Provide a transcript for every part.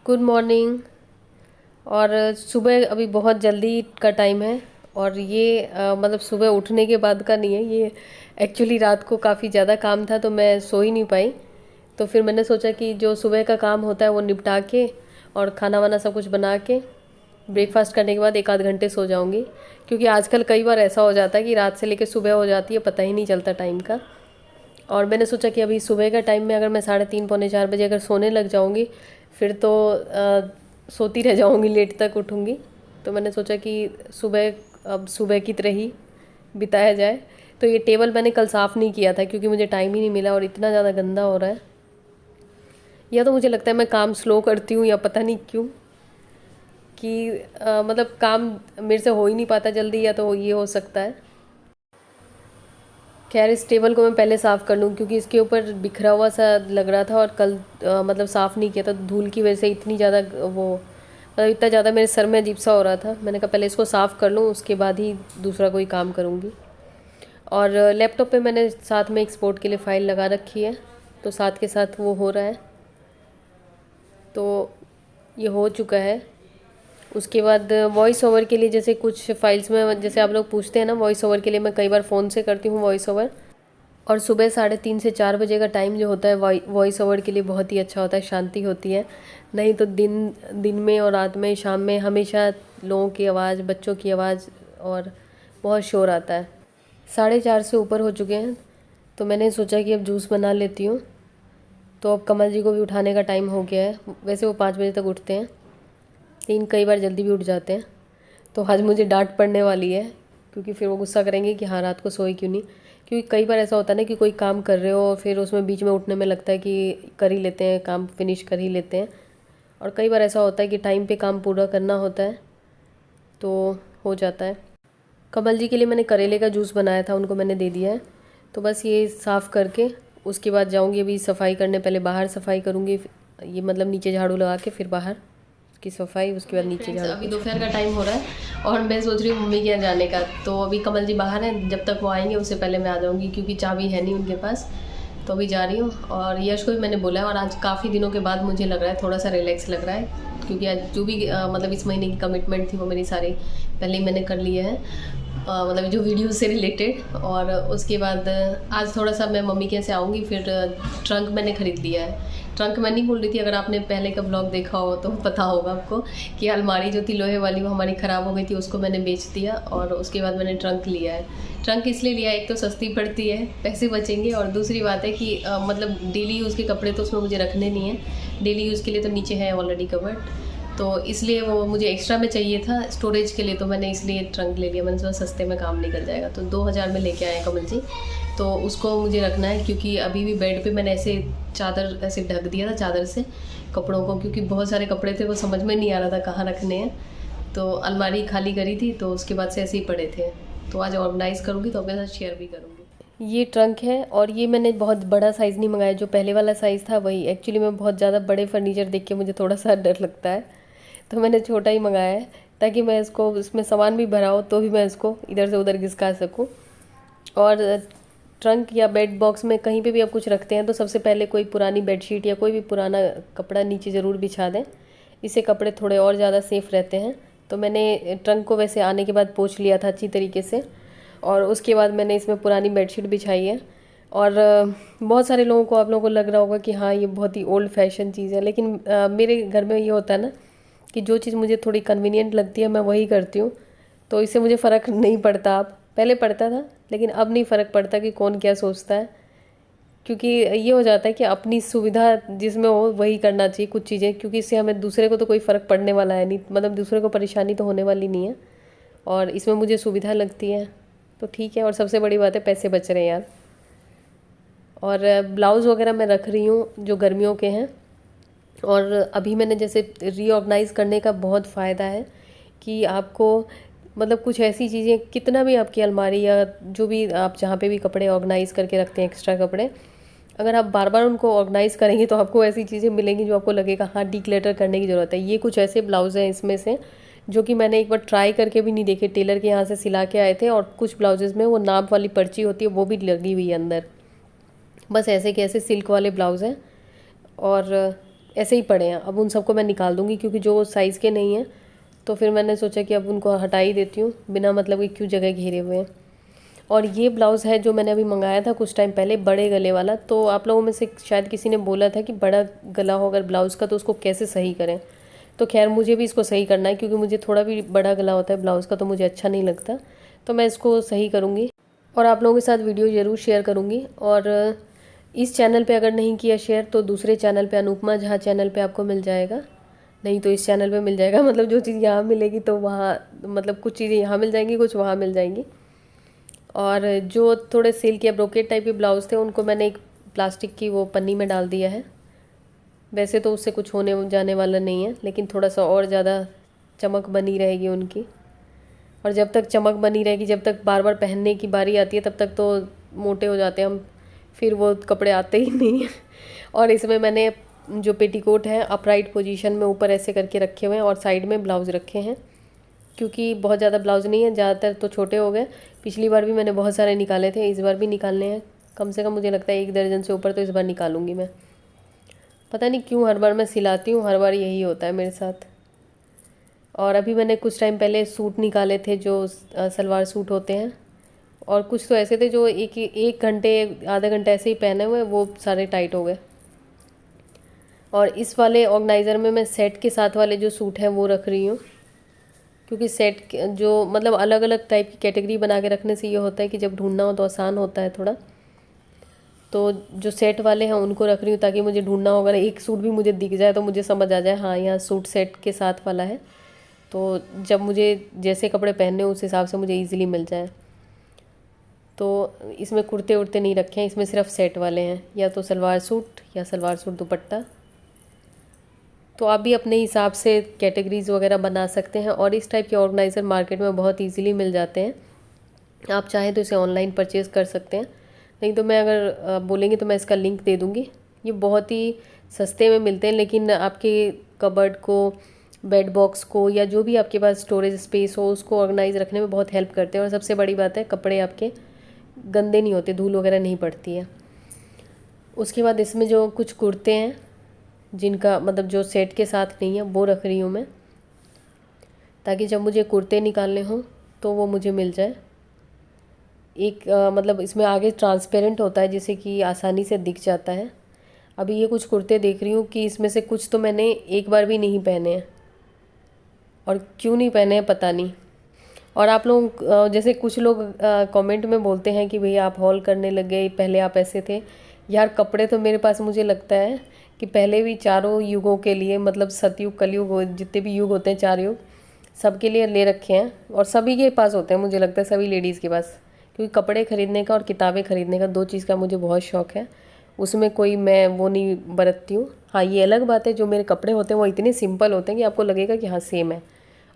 Good morning. और सुबह अभी बहुत जल्दी का टाइम है। और ये मतलब सुबह उठने के बाद का नहीं है ये। एक्चुअली रात को काफ़ी ज़्यादा काम था तो मैं सो ही नहीं पाई। तो फिर मैंने सोचा कि जो सुबह का काम होता है वो निपटा के और खाना वाना सब कुछ बना के ब्रेकफास्ट करने के बाद एक आध घंटे सो जाऊंगी। क्योंकि आजकल कई बार ऐसा हो जाता है कि रात से लेकर सुबह हो जाती है, पता ही नहीं चलता टाइम का। और मैंने सोचा कि अभी सुबह का टाइम में अगर मैं 3:30 पौने 4 बजे अगर सोने लग जाऊंगी फिर तो सोती रह जाऊंगी, लेट तक उठूंगी। तो मैंने सोचा कि सुबह अब सुबह की तरह ही बिताया जाए। तो ये टेबल मैंने कल साफ़ नहीं किया था क्योंकि मुझे टाइम ही नहीं मिला और इतना ज़्यादा गंदा हो रहा है। या तो मुझे लगता है मैं काम स्लो करती हूँ या पता नहीं क्यों कि मतलब काम मेरे से हो ही नहीं पाता जल्दी, या तो ये हो सकता है। खैर इस टेबल को मैं पहले साफ़ कर लूँ क्योंकि इसके ऊपर बिखरा हुआ सा लग रहा था और कल मतलब साफ़ नहीं किया था। धूल की वजह से इतनी ज़्यादा वो मतलब इतना ज़्यादा मेरे सर में अजीब सा हो रहा था। मैंने कहा पहले इसको साफ़ कर लूँ उसके बाद ही दूसरा कोई काम करूँगी। और लैपटॉप पे मैंने साथ में एक्सपोर्ट के लिए फ़ाइल लगा रखी है तो साथ के साथ वो हो रहा है। तो ये हो चुका है। उसके बाद वॉइस ओवर के लिए जैसे कुछ फाइल्स में जैसे आप लोग पूछते हैं ना, वॉइस ओवर के लिए मैं कई बार फ़ोन से करती हूँ वॉइस ओवर। और सुबह 3:30 से 4 बजे का टाइम जो होता है वॉइस ओवर के लिए बहुत ही अच्छा होता है, शांति होती है। नहीं तो दिन दिन में और रात में शाम में हमेशा लोगों की आवाज़, बच्चों की आवाज़ और बहुत शोर आता है। 4:30 से ऊपर हो चुके हैं तो मैंने सोचा कि अब जूस बना लेती हूँ। तो अब कमल जी को भी उठाने का टाइम हो गया है। वैसे वो 5 बजे तक उठते हैं लेकिन कई बार जल्दी भी उठ जाते हैं। तो आज मुझे डांट पड़ने वाली है क्योंकि फिर वो गुस्सा करेंगे कि हाँ रात को सोए क्यों नहीं। क्योंकि कई बार ऐसा होता है ना कि कोई काम कर रहे हो और फिर उसमें बीच में उठने में लगता है कि कर ही लेते हैं, काम फिनिश कर ही लेते हैं। और कई बार ऐसा होता है कि टाइम पे काम पूरा करना होता है तो हो जाता है। कमल जी के लिए मैंने करेले का जूस बनाया था, उनको मैंने दे दिया है। तो बस ये साफ़ करके उसके बाद जाऊंगी अभी सफाई करने। पहले बाहर सफाई करूंगी, ये मतलब नीचे झाड़ू लगा के फिर बाहर की सफाई, उसके बाद नीचे झाड़ू। अभी दोपहर का टाइम हो रहा है और मैं सोच रही हूँ मम्मी के यहाँ जाने का। तो अभी कमल जी बाहर हैं, जब तक वो आएंगे उससे पहले मैं आ जाऊँगी क्योंकि चाबी है नहीं उनके पास। तो अभी जा रही हूँ और यश को भी मैंने बोला है। और आज काफ़ी दिनों के बाद मुझे लग रहा है थोड़ा सा रिलैक्स लग रहा है क्योंकि आज जो भी मतलब इस महीने की कमिटमेंट थी वो मेरी सारी पहले ही मैंने कर लिए हैं, मतलब जो वीडियो से रिलेटेड। और उसके बाद आज थोड़ा सा मैं मम्मी के यहाँ से आऊँगी। फिर ट्रंक मैंने ख़रीद लिया है। ट्रंक मैं नहीं बोल रही थी, अगर आपने पहले का ब्लॉग देखा हो तो पता होगा आपको कि अलमारी जो थी लोहे वाली वो हमारी ख़राब हो गई थी, उसको मैंने बेच दिया और उसके बाद मैंने ट्रंक लिया है। ट्रंक इसलिए लिया, एक तो सस्ती पड़ती है, पैसे बचेंगे, और दूसरी बात है कि मतलब डेली यूज़ के कपड़े तो उसमें मुझे रखने नहीं है। डेली यूज़ के लिए तो नीचे है ऑलरेडी कवर्ड, तो इसलिए वो मुझे एक्स्ट्रा में चाहिए था स्टोरेज के लिए, तो मैंने इसलिए ट्रंक ले लिया। मैंने सोचा सस्ते में काम निकल जाएगा। तो 2000 में लेके आए कमल जी, तो उसको मुझे रखना है क्योंकि अभी भी बेड पे मैंने ऐसे चादर ऐसे ढक दिया था चादर से कपड़ों को, क्योंकि बहुत सारे कपड़े थे वो समझ में नहीं आ रहा था कहाँ रखने हैं। तो अलमारी खाली करी थी तो उसके बाद से ऐसे ही पड़े थे। तो आज ऑर्गेनाइज़ करूँगी तो अपने साथ शेयर भी करूँगी। ये ट्रंक है और ये मैंने बहुत बड़ा साइज़ नहीं मंगाया, जो पहले वाला साइज़ था वही। एक्चुअली मैं बहुत ज़्यादा बड़े फर्नीचर देख के मुझे थोड़ा सा डर लगता है तो मैंने छोटा ही मंगाया है ताकि मैं इसको, इसमें सामान भी भरा हो तो भी मैं इसको इधर से उधर घिसका सकूं। और ट्रंक या बेड बॉक्स में कहीं पे भी आप कुछ रखते हैं तो सबसे पहले कोई पुरानी बेडशीट या कोई भी पुराना कपड़ा नीचे ज़रूर बिछा दें, इससे कपड़े थोड़े और ज़्यादा सेफ़ रहते हैं। तो मैंने ट्रंक को वैसे आने के बाद पोंछ लिया था अच्छी तरीके से और उसके बाद मैंने इसमें पुरानी बेडशीट बिछाई है। और बहुत सारे लोगों को, आप लोगों को लग रहा होगा कि हाँ ये बहुत ही ओल्ड फैशन चीज़ है, लेकिन मेरे घर में ये होता है ना कि जो चीज़ मुझे थोड़ी कन्वीनियंट लगती है मैं वही करती हूँ। तो इससे मुझे फ़र्क नहीं पड़ता, अब पहले पड़ता था लेकिन अब नहीं फ़र्क पड़ता कि कौन क्या सोचता है। क्योंकि ये हो जाता है कि अपनी सुविधा जिसमें हो वही करना चाहिए कुछ चीज़ें, क्योंकि इससे हमें दूसरे को तो कोई फ़र्क पड़ने वाला है नहीं, मतलब दूसरे को परेशानी तो होने वाली नहीं है। और इसमें मुझे सुविधा लगती है तो ठीक है। और सबसे बड़ी बात है पैसे बच रहे हैं यार। और ब्लाउज़ वगैरह मैं रख रही हूँ जो गर्मियों के हैं। और अभी मैंने जैसे रीऑर्गेनाइज़ करने का बहुत फ़ायदा है कि आपको मतलब कुछ ऐसी चीज़ें, कितना भी आपकी अलमारी या जो भी आप जहाँ पे भी कपड़े ऑर्गेनाइज़ करके रखते हैं एक्स्ट्रा कपड़े, अगर आप बार बार उनको ऑर्गेनाइज़ करेंगे तो आपको ऐसी चीज़ें मिलेंगी जो आपको लगेगा हाँ डिक्लेटर करने की ज़रूरत है। ये कुछ ऐसे ब्लाउज़ हैं इसमें से जो कि मैंने एक बार ट्राई करके भी नहीं देखे, टेलर के यहाँ से सिला के आए थे। और कुछ ब्लाउजेज़ में वो नाप वाली पर्ची होती है वो भी लगी हुई है अंदर। बस ऐसे के ऐसे सिल्क वाले ब्लाउज़ हैं। और ऐसे ही पड़े हैं। अब उन सबको मैं निकाल दूँगी क्योंकि जो साइज़ के नहीं हैं, तो फिर मैंने सोचा कि अब उनको हटा ही देती हूँ, बिना मतलब कि क्यों जगह घेरे हुए हैं। और ये ब्लाउज़ है जो मैंने अभी मंगाया था कुछ टाइम पहले, बड़े गले वाला। तो आप लोगों में से शायद किसी ने बोला था कि बड़ा गला हो अगर ब्लाउज़ का तो उसको कैसे सही करें। तो खैर मुझे भी इसको सही करना है, क्योंकि मुझे थोड़ा भी बड़ा गला होता है ब्लाउज़ का तो मुझे अच्छा नहीं लगता। तो मैं इसको सही करूँगी और आप लोगों के साथ वीडियो ज़रूर शेयर करूँगी। और इस चैनल पे अगर नहीं किया शेयर तो दूसरे चैनल पे, अनुपमा झा चैनल पे आपको मिल जाएगा, नहीं तो इस चैनल पे मिल जाएगा। मतलब जो चीज़ यहाँ मिलेगी तो वहाँ, मतलब कुछ चीज़ें यहाँ मिल जाएंगी, कुछ वहाँ मिल जाएंगी। और जो थोड़े सिल्क या ब्रोकेट टाइप के ब्लाउज़ थे उनको मैंने एक प्लास्टिक की वो पन्नी में डाल दिया है। वैसे तो उससे कुछ होने जाने वाला नहीं है, लेकिन थोड़ा सा और ज़्यादा चमक बनी रहेगी उनकी। और जब तक चमक बनी रहेगी, जब तक बार बार पहनने की बारी आती है, तब तक तो मोटे हो जाते हैं हम, फिर वो कपड़े आते ही नहीं हैं। और इसमें मैंने जो पेटीकोट है अपराइट पोजीशन में ऊपर ऐसे करके रखे हुए हैं और साइड में ब्लाउज़ रखे हैं, क्योंकि बहुत ज़्यादा ब्लाउज़ नहीं है, ज़्यादातर तो छोटे हो गए। पिछली बार भी मैंने बहुत सारे निकाले थे, इस बार भी निकालने हैं। कम से कम मुझे लगता है 1 दर्जन से ऊपर तो इस बार निकालूंगी मैं। पता नहीं क्यों हर बार मैं सिलाती हूँ, हर बार यही होता है मेरे साथ। और अभी मैंने कुछ टाइम पहले सूट निकाले थे जो सलवार सूट होते हैं, और कुछ तो ऐसे थे जो एक घंटे आधा घंटा ऐसे ही पहने हुए, वो सारे टाइट हो गए। और इस वाले ऑर्गेनाइज़र में मैं सेट के साथ वाले जो सूट हैं वो रख रही हूँ, क्योंकि सेट जो मतलब अलग अलग टाइप की कैटेगरी बना के रखने से ये होता है कि जब ढूंढना हो तो आसान होता है थोड़ा। तो जो सेट वाले हैं उनको रख रही हूँ ताकि मुझे ढूंढना होगा ना, एक सूट भी मुझे दिख जाए तो मुझे समझ आ जाए हाँ यहाँ सूट सेट के साथ वाला है, तो जब मुझे जैसे कपड़े पहनने हो उस हिसाब से मुझे ईज़िली मिल जाए। तो इसमें कुर्ते उर्ते नहीं रखे हैं, इसमें सिर्फ सेट वाले हैं, या तो सलवार सूट या सलवार सूट दुपट्टा। तो आप भी अपने हिसाब से कैटेगरीज़ वगैरह बना सकते हैं, और इस टाइप के ऑर्गेनाइज़र मार्केट में बहुत ईजीली मिल जाते हैं। आप चाहें तो इसे ऑनलाइन परचेज़ कर सकते हैं, नहीं तो मैं अगर बोलेंगे तो मैं इसका लिंक दे दूँगी। ये बहुत ही सस्ते में मिलते हैं, लेकिन आपके कबर्ड को, बेड बॉक्स को, या जो भी आपके पास स्टोरेज स्पेस हो उसको ऑर्गेनाइज रखने में बहुत हेल्प करते हैं। और सबसे बड़ी बात है, कपड़े आपके गंदे नहीं होते, धूल वगैरह नहीं पड़ती है। उसके बाद इसमें जो कुछ कुर्ते हैं जिनका मतलब जो सेट के साथ नहीं है वो रख रही हूँ मैं, ताकि जब मुझे कुर्ते निकालने हों तो वो मुझे मिल जाए। एक मतलब इसमें आगे ट्रांसपेरेंट होता है जिससे कि आसानी से दिख जाता है। अभी ये कुछ कुर्ते देख रही हूँ कि इसमें से कुछ तो मैंने एक बार भी नहीं पहने हैं, और क्यों नहीं पहने हैं पता नहीं। और आप लोग जैसे कुछ लोग कमेंट में बोलते हैं कि भैया आप हॉल करने लग गए, पहले आप ऐसे थे। यार कपड़े तो मेरे पास मुझे लगता है कि पहले भी चारों युगों के लिए, मतलब सतयुग, कलयुग, जितने भी युग होते हैं 4 युग, सबके लिए ले रखे हैं, और सभी के पास होते हैं मुझे लगता है, सभी लेडीज़ के पास। क्योंकि कपड़े ख़रीदने का और किताबें ख़रीदने का, 2 चीज़ का मुझे बहुत शौक़ है, उसमें कोई मैं वो नहीं बरतती हूँ। हाँ ये अलग बात है, जो मेरे कपड़े होते हैं वो इतने सिंपल होते हैं कि आपको लगेगा कि हाँ सेम है,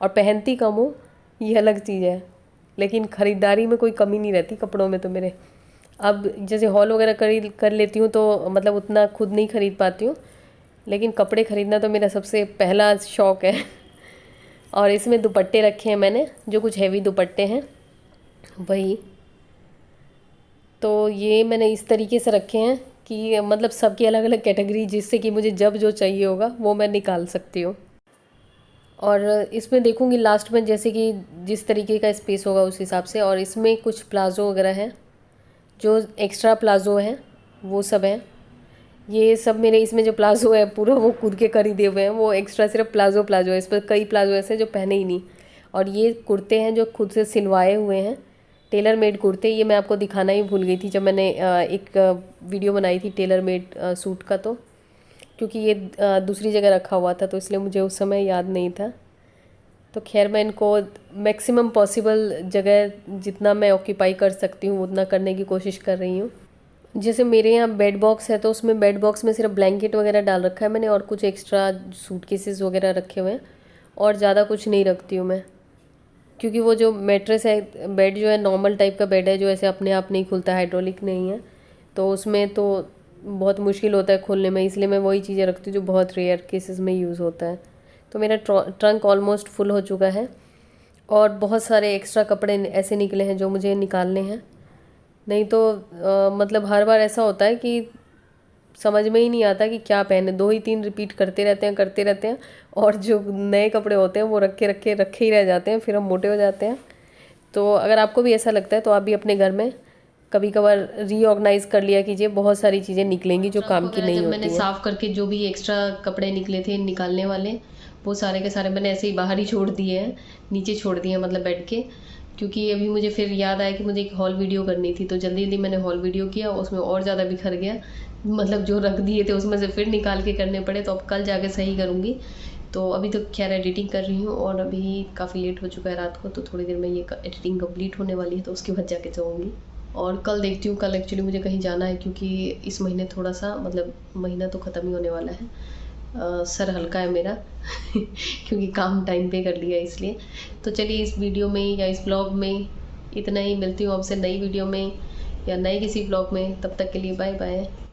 और पहनती कम हो, ये अलग चीज़ है। लेकिन ख़रीदारी में कोई कमी नहीं रहती कपड़ों में तो मेरे। अब जैसे हॉल वगैरह कर लेती हूँ तो मतलब उतना खुद नहीं ख़रीद पाती हूँ, लेकिन कपड़े ख़रीदना तो मेरा सबसे पहला शौक़ है। और इसमें दुपट्टे रखे हैं मैंने, जो कुछ हैवी दुपट्टे हैं वही। तो ये मैंने इस तरीके से रखे हैं कि मतलब सबकी अलग अलग कैटेगरी, जिससे कि मुझे जब जो चाहिए होगा वो मैं निकाल सकती हूँ। और इसमें देखूँगी लास्ट में जैसे कि जिस तरीके का स्पेस होगा उस हिसाब से। और इसमें कुछ प्लाज़ो वगैरह हैं, जो एक्स्ट्रा प्लाज़ो हैं वो सब हैं। ये सब मेरे इसमें जो प्लाज़ो है पूरा वो खुद के खरीदे हुए हैं, वो एक्स्ट्रा सिर्फ प्लाज़ो है। इस पर कई प्लाज़ो ऐसे हैं जो पहने ही नहीं। और ये कुर्ते हैं जो खुद से सिलवाए हुए हैं, टेलर मेड कुर्ते। ये मैं आपको दिखाना ही भूल गई थी जब मैंने एक वीडियो बनाई थी टेलर मेड सूट का, तो क्योंकि ये दूसरी जगह रखा हुआ था तो इसलिए मुझे उस समय याद नहीं था। तो खैर मैं इनको मैक्सिमम पॉसिबल जगह जितना मैं ऑक्यूपाई कर सकती हूँ उतना करने की कोशिश कर रही हूँ। जैसे मेरे यहाँ बेड बॉक्स है तो उसमें बेड बॉक्स में सिर्फ ब्लैंकेट वगैरह डाल रखा है मैंने, और कुछ एक्स्ट्रा सूटकेसेस वगैरह रखे हुए हैं, और ज़्यादा कुछ नहीं रखती हूँ मैं। क्योंकि वो जो मैट्रेस है, बेड जो है नॉर्मल टाइप का बेड है जो ऐसे अपने आप नहीं खुलता, हाइड्रोलिक नहीं है, तो उसमें तो बहुत मुश्किल होता है खोलने में, इसलिए मैं वही चीज़ें रखती हूँ जो बहुत रेयर केसेस में यूज़ होता है। तो मेरा ट्रंक ऑलमोस्ट फुल हो चुका है, और बहुत सारे एक्स्ट्रा कपड़े ऐसे निकले हैं जो मुझे निकालने हैं। नहीं तो मतलब हर बार ऐसा होता है कि समझ में ही नहीं आता कि क्या पहने, 2 ही 3 रिपीट करते रहते हैं और जो नए कपड़े होते हैं वो रखे ही रह जाते हैं, फिर हम मोटे हो जाते हैं। तो अगर आपको भी ऐसा लगता है तो आप भी अपने घर में कभी कभार रीऑर्गेनाइज कर लिया कीजिए, बहुत सारी चीज़ें निकलेंगी जो काम की नहीं होती हैं। मैंने साफ़ करके जो भी एक्स्ट्रा कपड़े निकले थे निकालने वाले, वो सारे के सारे मैंने ऐसे ही बाहर ही छोड़ दिए हैं, नीचे छोड़ दिए हैं मतलब बेड के, क्योंकि अभी मुझे फिर याद आया कि मुझे एक हॉल वीडियो करनी थी, तो जल्दी जल्दी मैंने हॉल वीडियो किया, उसमें और ज़्यादा बिखर गया, मतलब जो रख दिए थे उसमें से फिर निकाल के करने पड़े, तो अब कल जाके सही करूँगी। तो अभी तो खैर एडिटिंग कर रही हूँ और अभी काफ़ी लेट हो चुका है रात को, तो थोड़ी देर में ये एडिटिंग कंप्लीट होने वाली है, तो उसके बाद जाके सोऊंगी। और कल देखती हूँ, कल एक्चुअली मुझे कहीं जाना है, क्योंकि इस महीने थोड़ा सा मतलब महीना तो ख़त्म ही होने वाला है, सर हल्का है मेरा क्योंकि काम टाइम पे कर लिया इसलिए। तो चलिए इस वीडियो में या इस ब्लॉग में इतना ही, मिलती हूँ आपसे नई वीडियो में या नए किसी ब्लॉग में, तब तक के लिए बाय बाय।